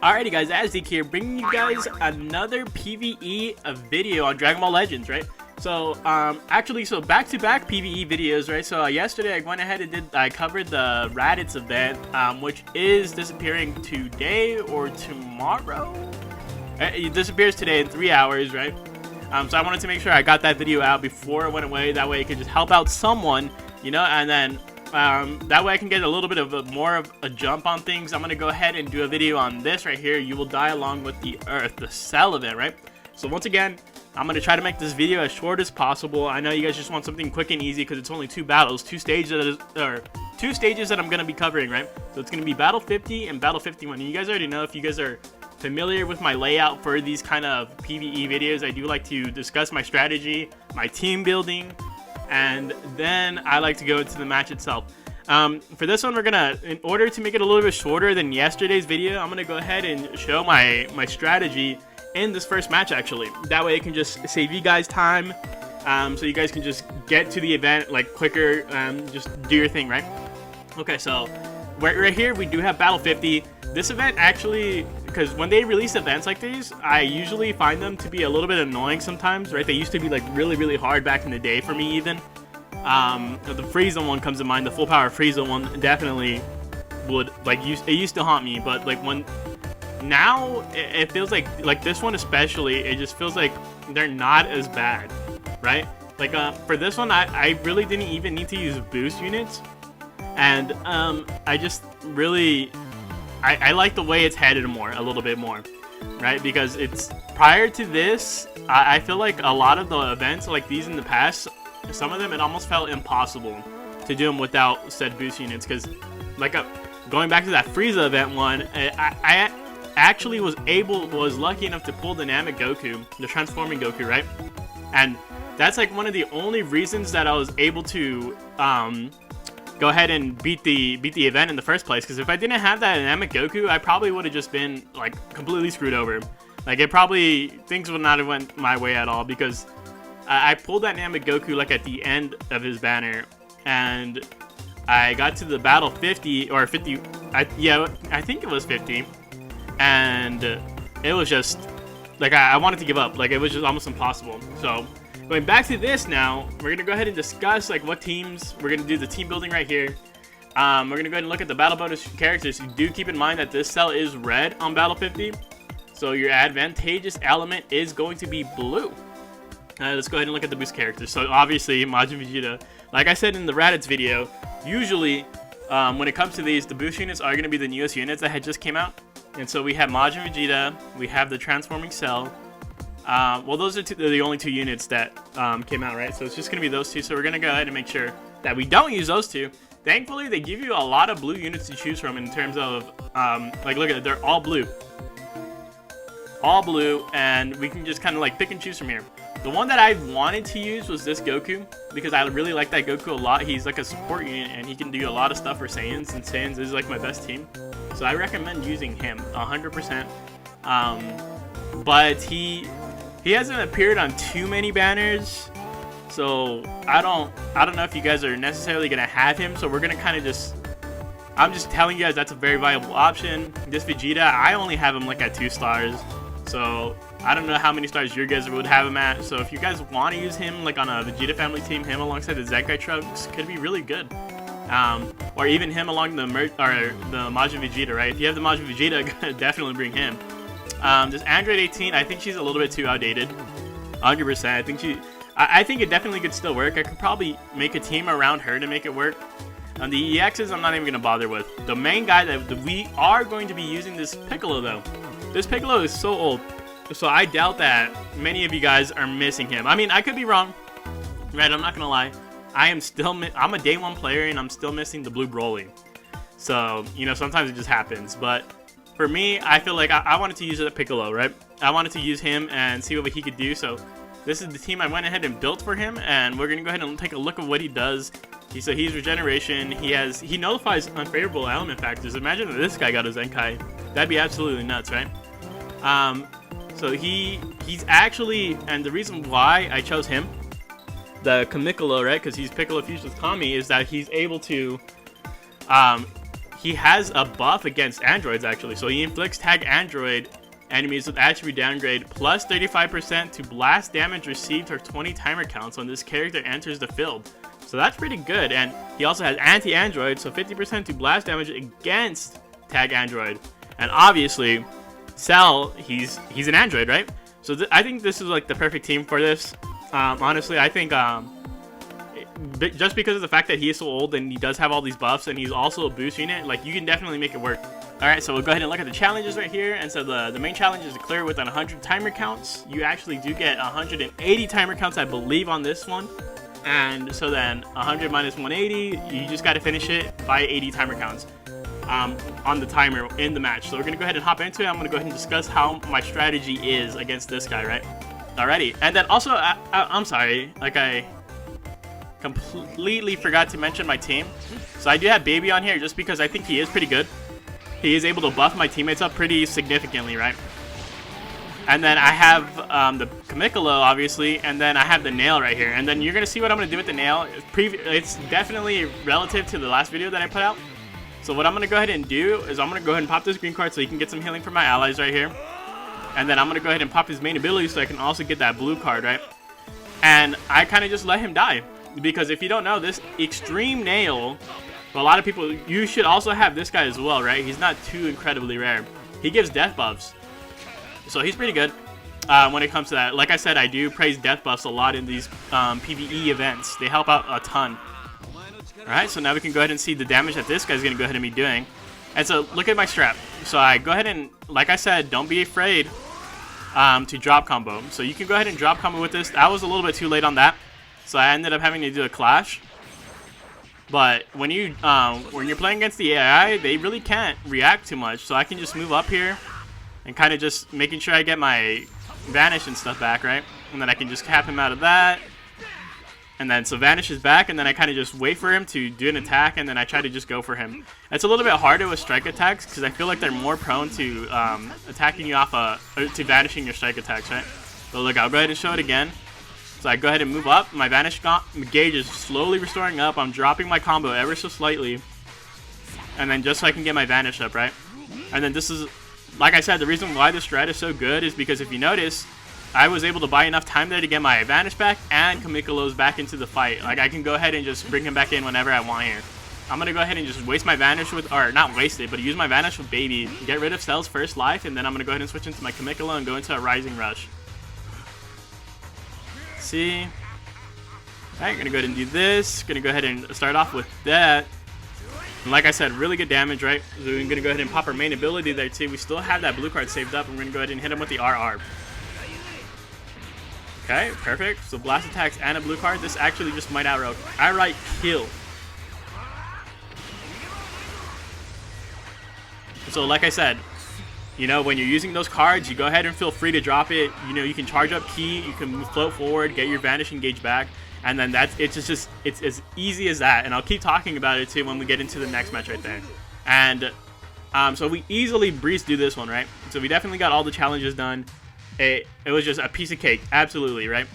Alrighty guys, Azdik here, bringing you guys another PvE video on Dragon Ball Legends, right? So, so back-to-back PvE videos, right? So, yesterday I went ahead and I covered the Raditz event, which is disappearing today or tomorrow? It disappears today in 3 hours, right? So I wanted to make sure I got that video out before it went away, that way it could just help out someone, you know, and then that way I can get a little bit of more of a jump on things. I'm going to go ahead and do a video on this right here. You will die along with the Earth, the Cell event, right? So once again, I'm going to try to make this video as short as possible. I know you guys just want something quick and easy because it's only two battles, two stages that I'm going to be covering, right? So it's going to be Battle 50 and Battle 51. And you guys already know, if you guys are familiar with my layout for these kind of PvE videos, I do like to discuss my strategy, my team building, and then I like to go into the match itself. For this one, we're gonna, in order to make it a little bit shorter than yesterday's video, I'm gonna go ahead and show my strategy in this first match actually. That way it can just save you guys time, so you guys can just get to the event like quicker, just do your thing, right? Okay, so right here we do have Battle 50. This event actually, because when they release events like these, I usually find them to be a little bit annoying sometimes, right? They used to be like really hard back in the day for me even. The Frieza one comes to mind. The full power Frieza one definitely would, like, it used to haunt me, but like now it feels like this one especially, it just feels like they're not as bad, right? Like for this one, I really didn't even need to use boost units, and I just really I like the way it's headed a little bit more, right? Because it's prior to this, I feel like a lot of the events like these in the past, some of them it almost felt impossible to do them without said boost units. Because like going back to that Frieza event one, I actually was lucky enough to pull Dynamic Goku, the transforming Goku, right? And that's like one of the only reasons that I was able to go ahead and beat the event in the first place. Because if I didn't have that Dynamic Goku, I probably would have just been like completely screwed over. Like things would not have went my way at all, because I pulled that Dynamic Goku like at the end of his banner, and I got to the battle 50 or 50. I think it was 50, and it was just like I wanted to give up. Like it was just almost impossible. So going back to this now, we're gonna go ahead and discuss like what teams we're gonna do, the team building right here. We're gonna go ahead and look at the battle bonus characters. You do keep in mind that this cell is red on battle 50, so your advantageous element is going to be blue. Let's go ahead and look at the boost characters. So obviously Majin Vegeta, like I said in the Raditz video, usually when it comes to these, the boost units are gonna be the newest units that had just came out. And so we have Majin Vegeta, we have the transforming cell. Well, those are the only two units that came out, right? So it's just going to be those two. So we're going to go ahead and make sure that we don't use those two. Thankfully, they give you a lot of blue units to choose from in terms of, like, look at it. They're all blue. All blue, and we can just kind of, like, pick and choose from here. The one that I wanted to use was this Goku, because I really like that Goku a lot. He's, like, a support unit, and he can do a lot of stuff for Saiyans, and Saiyans is, like, my best team. So I recommend using him 100%. But he hasn't appeared on too many banners, so I don't know if you guys are necessarily gonna have him. So we're gonna kind of I'm just telling you guys that's a very viable option. This Vegeta, I only have him like at 2 stars, so I don't know how many stars you guys would have him at. So if you guys want to use him like on a Vegeta family team, him alongside the Zenkai Trunks could be really good. Or even him along the Majin Vegeta, right? If you have the Majin Vegeta, definitely bring him. This Android 18, I think she's a little bit too outdated. 100%. I think it definitely could still work. I could probably make a team around her to make it work. The EXs, I'm not even going to bother with. The main guy that we are going to be using, this Piccolo, though. This Piccolo is so old, so I doubt that many of you guys are missing him. I mean, I could be wrong, right? I'm not going to lie. I'm a day 1 player, and I'm still missing the blue Broly. So, you know, sometimes it just happens, but for me, I feel like I wanted to use a Piccolo, right? I wanted to use him and see what he could do. So this is the team I went ahead and built for him, and we're gonna go ahead and take a look at what he does. So he's regeneration. He nullifies unfavorable element factors. Imagine if this guy got a Zenkai. That'd be absolutely nuts, right? So he's actually, and the reason why I chose him, the Kamikolo, right? Because he's Piccolo fused with Kami, is that he's able to he has a buff against androids actually. So he inflicts tag android enemies with attribute downgrade plus 35% to blast damage received or 20 timer counts when this character enters the field. So that's pretty good. And he also has anti-android, so 50% to blast damage against tag android. And obviously, Cell, he's an android, right? So I think this is like the perfect team for this. Honestly, I think just because of the fact that he is so old and he does have all these buffs and he's also a boost unit, like you can definitely make it work. Alright, so we'll go ahead and look at the challenges right here. And so the main challenge is to clear with 100 timer counts. You actually do get 180 timer counts, I believe, on this one. And so then 100 minus 180, you just got to finish it by 80 timer counts on the timer in the match. So we're going to go ahead and hop into it. I'm going to go ahead and discuss how my strategy is against this guy, right? Alrighty. And then also, I'm sorry, like I completely forgot to mention my team. So I do have Baby on here just because I think he is pretty good. He is able to buff my teammates up pretty significantly, right? And then I have the Kamikalo, obviously, and then I have the Nail right here. And then you're going to see what I'm going to do with the Nail. It's definitely relative to the last video that I put out. So what I'm going to go ahead and do is I'm going to go ahead and pop this green card so he can get some healing from my allies right here. And then I'm going to go ahead and pop his main ability so I can also get that blue card, right? And I kind of just let him die. Because if you don't know, this Extreme Nail, a lot of people, you should also have this guy as well, right? He's not too incredibly rare. He gives death buffs. So he's pretty good when it comes to that. Like I said, I do praise death buffs a lot in these PvE events. They help out a ton. Alright, so now we can go ahead and see the damage that this guy's going to go ahead and be doing. And so look at my strat. So I go ahead and, like I said, don't be afraid to drop combo. So you can go ahead and drop combo with this. I was a little bit too late on that. So I ended up having to do a clash. But when you're playing against the AI, they really can't react too much. So I can just move up here and kind of just making sure I get my Vanish and stuff back, right? And then I can just cap him out of that. And then so Vanish is back, and then I kind of just wait for him to do an attack, and then I try to just go for him. It's a little bit harder with strike attacks because I feel like they're more prone to attacking you off to vanishing your strike attacks, right? So look, I'll go ahead and show it again. So I go ahead and move up. My Vanish gauge is slowly restoring up. I'm dropping my combo ever so slightly. And then just so I can get my Vanish up, right? And then this is, like I said, the reason why this strat is so good is because if you notice, I was able to buy enough time there to get my Vanish back and Kamikalo's back into the fight. Like, I can go ahead and just bring him back in whenever I want here. I'm going to go ahead and just waste my Vanish with, or not waste it, but use my Vanish with Baby. Get rid of Cell's first life, and then I'm going to go ahead and switch into my Kamikalo and go into a Rising Rush. See? Alright, gonna go ahead and do this. Gonna go ahead and start off with that. And like I said, really good damage, right? So we're gonna go ahead and pop our main ability there too. We still have that blue card saved up, and we're gonna go ahead and hit him with the RR. Okay, perfect. So blast attacks and a blue card. This actually just might outright kill. So like I said, you know, when you're using those cards, you go ahead and feel free to drop it. You know, you can charge up key, you can float forward, get your Vanish engage back, and then it's as easy as that. And I'll keep talking about it too when we get into the next match right there. And so we easily breezed through this one, right? So we definitely got all the challenges done. It was just a piece of cake, absolutely, right?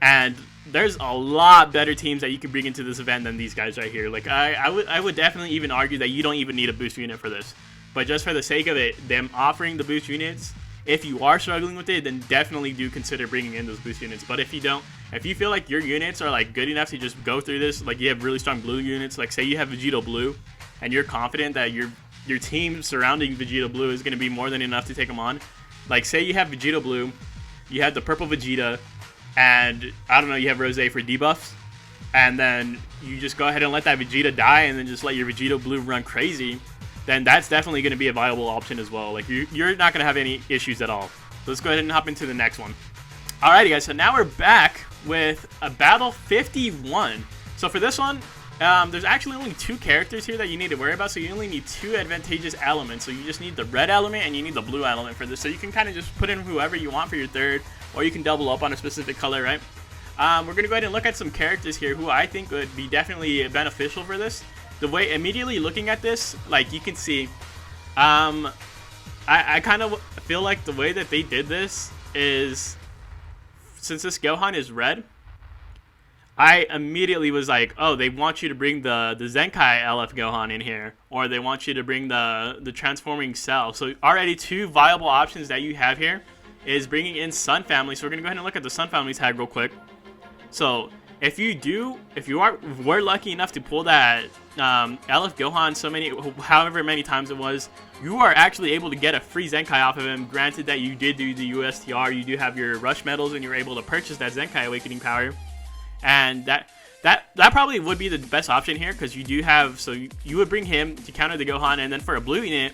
And there's a lot better teams that you can bring into this event than these guys right here. Like I would definitely even argue that you don't even need a boost unit for this. But just for the sake of it, them offering the boost units, if you are struggling with it, then definitely do consider bringing in those boost units. But if you don't, if you feel like your units are like good enough to just go through this, like you have really strong blue units, like say you have Vegito Blue, and you're confident that your team surrounding Vegito Blue is going to be more than enough to take them on. Like say you have Vegito Blue, you have the purple Vegeta, and I don't know, you have Rose for debuffs, and then you just go ahead and let that Vegeta die, and then just let your Vegito Blue run crazy. Then that's definitely going to be a viable option as well. Like you're not going to have any issues at all. So let's go ahead and hop into the next one. Alrighty guys, so now we're back with a Battle 51. So for this one, there's actually only 2 characters here that you need to worry about. So you only need 2 advantageous elements. So you just need the red element and you need the blue element for this. So you can kind of just put in whoever you want for your third, or you can double up on a specific color, right? We're going to go ahead and look at some characters here who I think would be definitely beneficial for this. The way, immediately looking at this, like you can see, I kind of feel like the way that they did this is, since this Gohan is red, I immediately was like, oh, they want you to bring the Zenkai LF Gohan in here, or they want you to bring the transforming Cell. So already 2 viable options that you have here is bringing in Sun Family. So we're gonna go ahead and look at the Sun Family tag real quick. So if you were lucky enough to pull that LF Gohan however many times it was, you are actually able to get a free Zenkai off of him. Granted that you did do the USTR, you do have your Rush medals, and you're able to purchase that Zenkai Awakening power. And that probably would be the best option here, because you do have, so you would bring him to counter the Gohan, and then for a blue unit,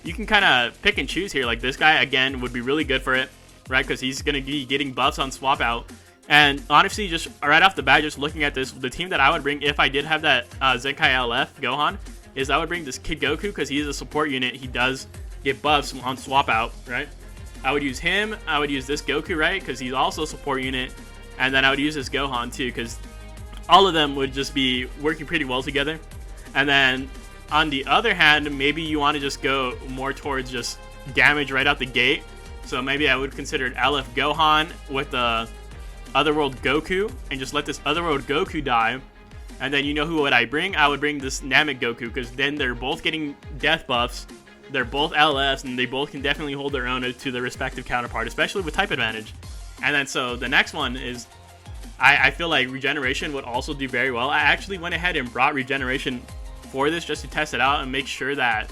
you can kind of pick and choose here. Like this guy, again, would be really good for it, right? Because he's going to be getting buffs on swap out. And honestly, just right off the bat, just looking at this, the team that I would bring if I did have that Zenkai LF Gohan is I would bring this Kid Goku, because he is a support unit. He does get buffs on swap out, right? I would use him. I would use this Goku, right? Because he's also a support unit. And then I would use this Gohan too, because all of them would just be working pretty well together. And then on the other hand, maybe you want to just go more towards just damage right out the gate. So maybe I would consider an LF Gohan with the Otherworld Goku, and just let this Otherworld Goku die. And then you know who would I bring? I would bring this Namek Goku, because then they're both getting death buffs. They're both LFs, and they both can definitely hold their own to their respective counterpart, especially with type advantage. And then so the next one is, I feel like Regeneration would also do very well. I actually went ahead and brought Regeneration for this just to test it out and make sure that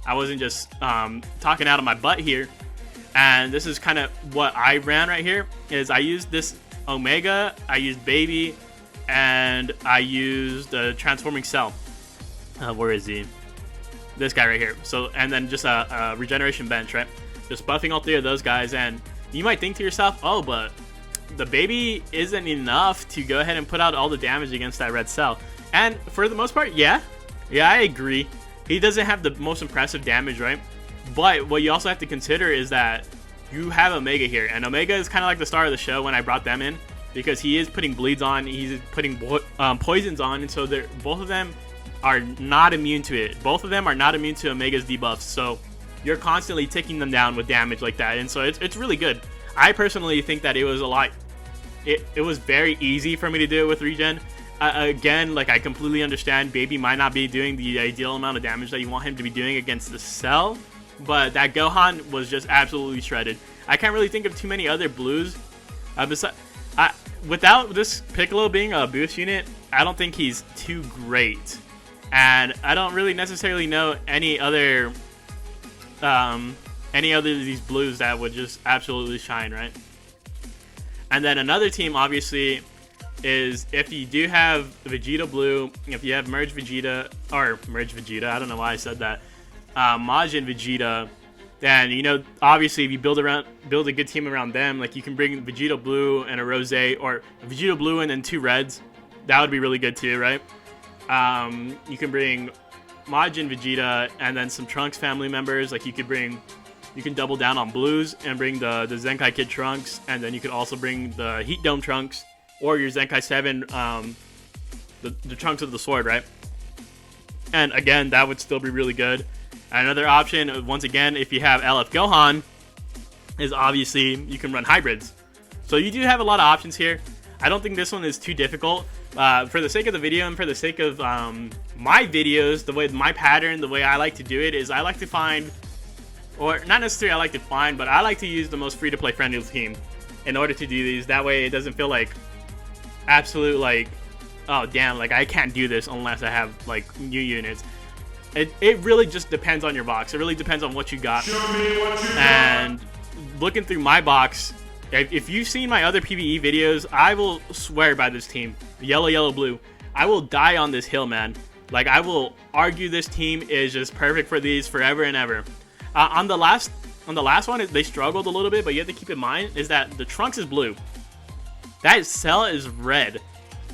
I wasn't just talking out of my butt here. And this is kind of what I ran right here, is I used this Omega, I used Baby, and I used the Transforming Cell. Where is he? This guy right here. So, and then just a Regeneration bench, right? Just buffing all 3 of those guys. And you might think to yourself, oh, but the Baby isn't enough to go ahead and put out all the damage against that red cell. And for the most part, yeah, I agree. He doesn't have the most impressive damage, right? But what you also have to consider is that you have Omega here, and Omega is kind of like the star of the show when I brought them in, because he is putting bleeds on, he's putting poisons on, and so both of them are not immune to it. Both of them are not immune to Omega's debuffs, so you're constantly ticking them down with damage like that, and so it's really good. I personally think that it was it was very easy for me to do it with regen. Again, like, I completely understand Baby might not be doing the ideal amount of damage that you want him to be doing against the Cell, but that Gohan was just absolutely shredded. I can't really think of too many other blues. Without this Piccolo being a boost unit, I don't think he's too great. And I don't really necessarily know any other of these blues that would just absolutely shine, right? And then another team, obviously, is if you do have Vegeta Blue, if you have Merge Vegeta, I don't know why I said that, Majin Vegeta, then, you know, obviously if you build a good team around them, like you can bring Vegeta Blue and a Rose, or Vegeta Blue and then 2 reds. That would be really good too, right? You can bring Majin Vegeta and then some Trunks family members. Like you can double down on blues and bring the Zenkai Kid Trunks, and then you could also bring the Heat Dome Trunks, or your Zenkai 7, the Trunks of the Sword, right? And again, that would still be really good. And another option, once again, if you have LF Gohan, is obviously you can run hybrids. So you do have a lot of options here. I don't think this one is too difficult. For the sake of the video and for the sake of my videos, my pattern, the way I like to do it is I like to find, or not necessarily I like to find, but I like to use the most free-to-play friendly team in order to do these. That way it doesn't feel like absolute, like, oh damn, like I can't do this unless I have like new units. It really just depends on your box. It really depends on what you got. Show me what you and looking through my box, if you've seen my other PvE videos, I will swear by this team. Yellow, yellow, blue. I will die on this hill, man. Like, I will argue this team is just perfect for these forever and ever. On the last one, they struggled a little bit, but you have to keep in mind is that the Trunks is blue. That Cell is red.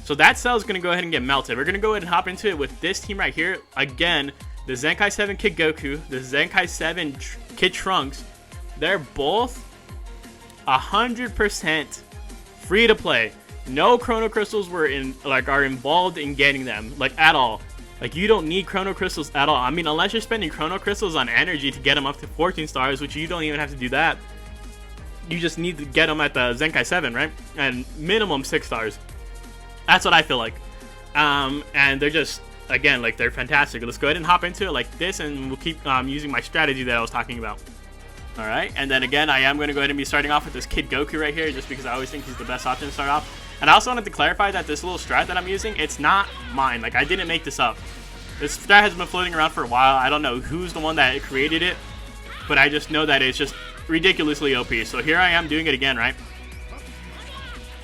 So that Cell is going to go ahead and get melted. We're going to go ahead and hop into it with this team right here. Again, the Zenkai 7 Kid Goku, the Zenkai 7 Kid Trunks. They're both 100% free to play. No Chrono Crystals are involved in getting them, like, at all. Like, you don't need Chrono Crystals at all. I mean, unless you're spending Chrono Crystals on energy to get them up to 14 stars, which you don't even have to do that. You just need to get them at the Zenkai 7, right? And minimum 6 stars. That's what I feel like. And they're just, again, like, they're fantastic. Let's go ahead and hop into it like this, and we'll keep using my strategy that I was talking about. Alright, and then again, I am going to go ahead and be starting off with this Kid Goku right here, just because I always think he's the best option to start off. And I also wanted to clarify that this little strat that I'm using, it's not mine. Like, I didn't make this up. This strat has been floating around for a while. I don't know who's the one that created it, but I just know that it's just ridiculously OP. So here I am doing it again, right?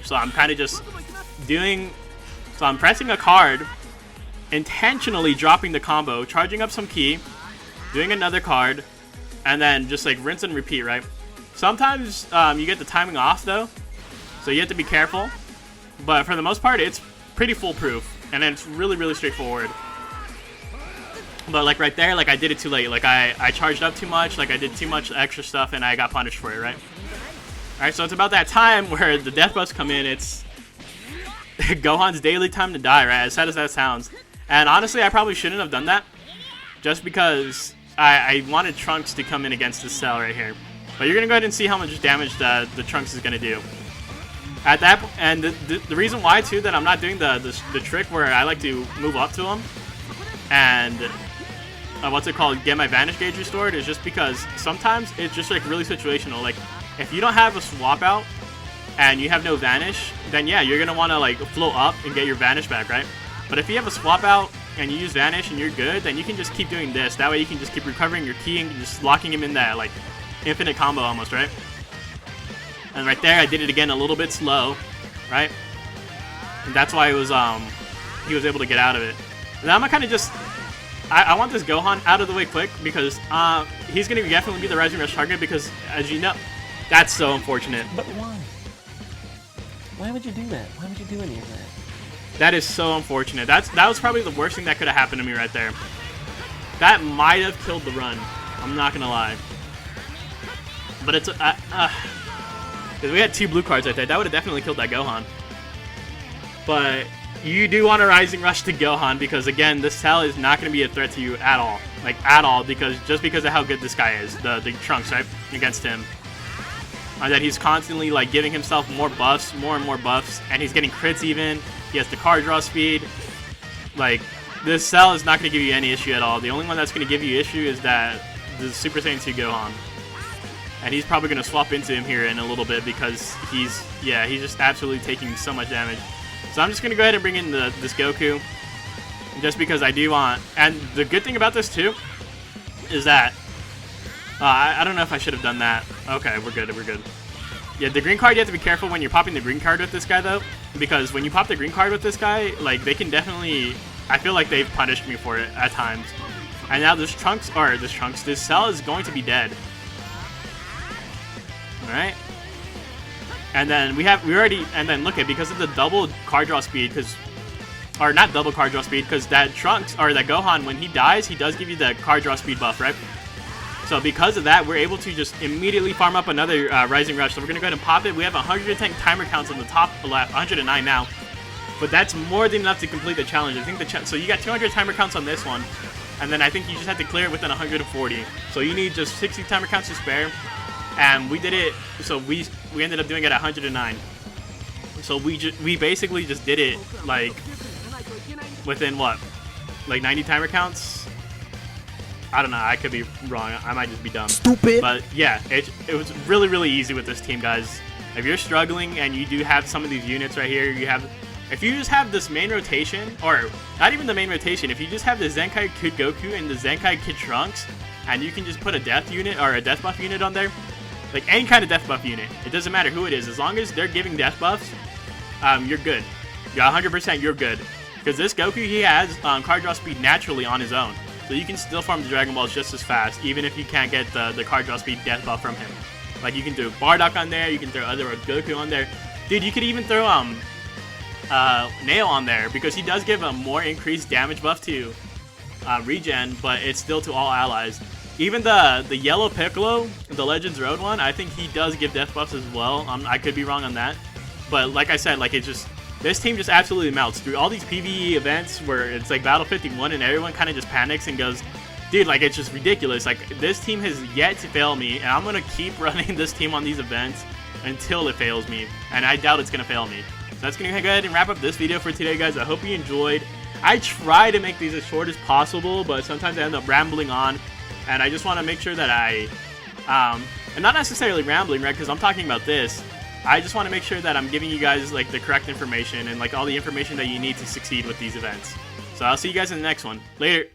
So I'm kind of just doing... So I'm pressing a card, intentionally dropping the combo, charging up some ki, doing another card, and then just like rinse and repeat, right? Sometimes you get the timing off though, so you have to be careful. But for the most part, it's pretty foolproof, and it's really, really straightforward. But like right there, like I did it too late. Like I charged up too much, like I did too much extra stuff, and I got punished for it, right? Alright, so it's about that time where the death buffs come in. It's Gohan's daily time to die, right? As sad as that sounds. And honestly, I probably shouldn't have done that, just because I wanted Trunks to come in against this Cell right here. But you're going to go ahead and see how much damage the Trunks is going to do. At that, and the reason why, too, that I'm not doing the trick where I like to move up to him and, what's it called, get my Vanish Gauge restored, is just because sometimes it's just, like, really situational. Like, if you don't have a swap out and you have no Vanish, then, yeah, you're going to want to, like, float up and get your Vanish back, right? But if you have a swap out and you use Vanish and you're good, then you can just keep doing this. That way you can just keep recovering your ki and just locking him in that, like, infinite combo almost, right? And right there, I did it again a little bit slow, right? And that's why it was, he was able to get out of it. And I'm gonna kind of just, I want this Gohan out of the way quick, because he's gonna definitely be the Rising Rush target, because, as you know, that's so unfortunate. But why? Why would you do that? Why would you do any of that? That is so unfortunate. That was probably the worst thing that could have happened to me right there. That might have killed the run. I'm not gonna lie. But it's because we had 2 blue cards right there. That would have definitely killed that Gohan. But you do want a Rising Rush to Gohan, because again, this Cell is not going to be a threat to you at all. Like, at all, because just because of how good this guy is, the Trunks, right, against him. And that he's constantly, like, giving himself more buffs, more and more buffs, and he's getting crits even. He has the card draw speed. Like, this Cell is not going to give you any issue at all. The only one that's going to give you issue is that the Super Saiyan 2 Gohan. And he's probably going to swap into him here in a little bit, because he's just absolutely taking so much damage. So I'm just going to go ahead and bring in this Goku, just because I do want... And the good thing about this, too, is that... I don't know if I should have done that. Okay, we're good, we're good. Yeah, the green card, you have to be careful when you're popping the green card with this guy, though. Because when you pop the green card with this guy, like, they can definitely... I feel like they've punished me for it at times. And now this Cell is going to be dead. Alright. And then look at, because of the double card draw speed, or not double card draw speed, because that Trunks, or that Gohan, when he dies, he does give you the card draw speed buff, right? So because of that, we're able to just immediately farm up another Rising Rush. So we're going to go ahead and pop it. We have 110 timer counts on the top left, 109 now. But that's more than enough to complete the challenge. I think so you got 200 timer counts on this one, and then I think you just have to clear it within 140. So you need just 60 timer counts to spare. And we did it, so we ended up doing it at 109. So we basically just did it, like, within what? Like 90 timer counts? I don't know, I could be wrong, I might just be dumb. Stupid! But yeah, it was really, really easy with this team, guys. If you're struggling and you do have some of these units right here, if you just have this main rotation, or not even the main rotation, if you just have the Zenkai Kid Goku and the Zenkai Kid Trunks, and you can just put a death unit, or a death buff unit on there, like any kind of death buff unit, it doesn't matter who it is, as long as they're giving death buffs, you're good. Yeah, 100% you're good. Because this Goku, he has card draw speed naturally on his own. So you can still farm the Dragon Balls just as fast, even if you can't get the card draw speed death buff from him. Like, you can throw Bardock on there, you can throw other Goku on there. Dude, you could even throw Nail on there, because he does give a more increased damage buff to regen, but it's still to all allies. Even the yellow Piccolo, the Legends Road one, I think he does give death buffs as well. I could be wrong on that. But like I said, like, this team just absolutely melts through all these PvE events where it's like Battle 51 and everyone kind of just panics and goes, dude, like, it's just ridiculous. Like, this team has yet to fail me, and I'm going to keep running this team on these events until it fails me. And I doubt it's going to fail me. So that's gonna go ahead and wrap up this video for today, guys. I hope you enjoyed. I try to make these as short as possible, but sometimes I end up rambling on, and I just want to make sure that I, and not necessarily rambling, right? Because I'm talking about this. I just want to make sure that I'm giving you guys like the correct information and like all the information that you need to succeed with these events. So I'll see you guys in the next one. Later.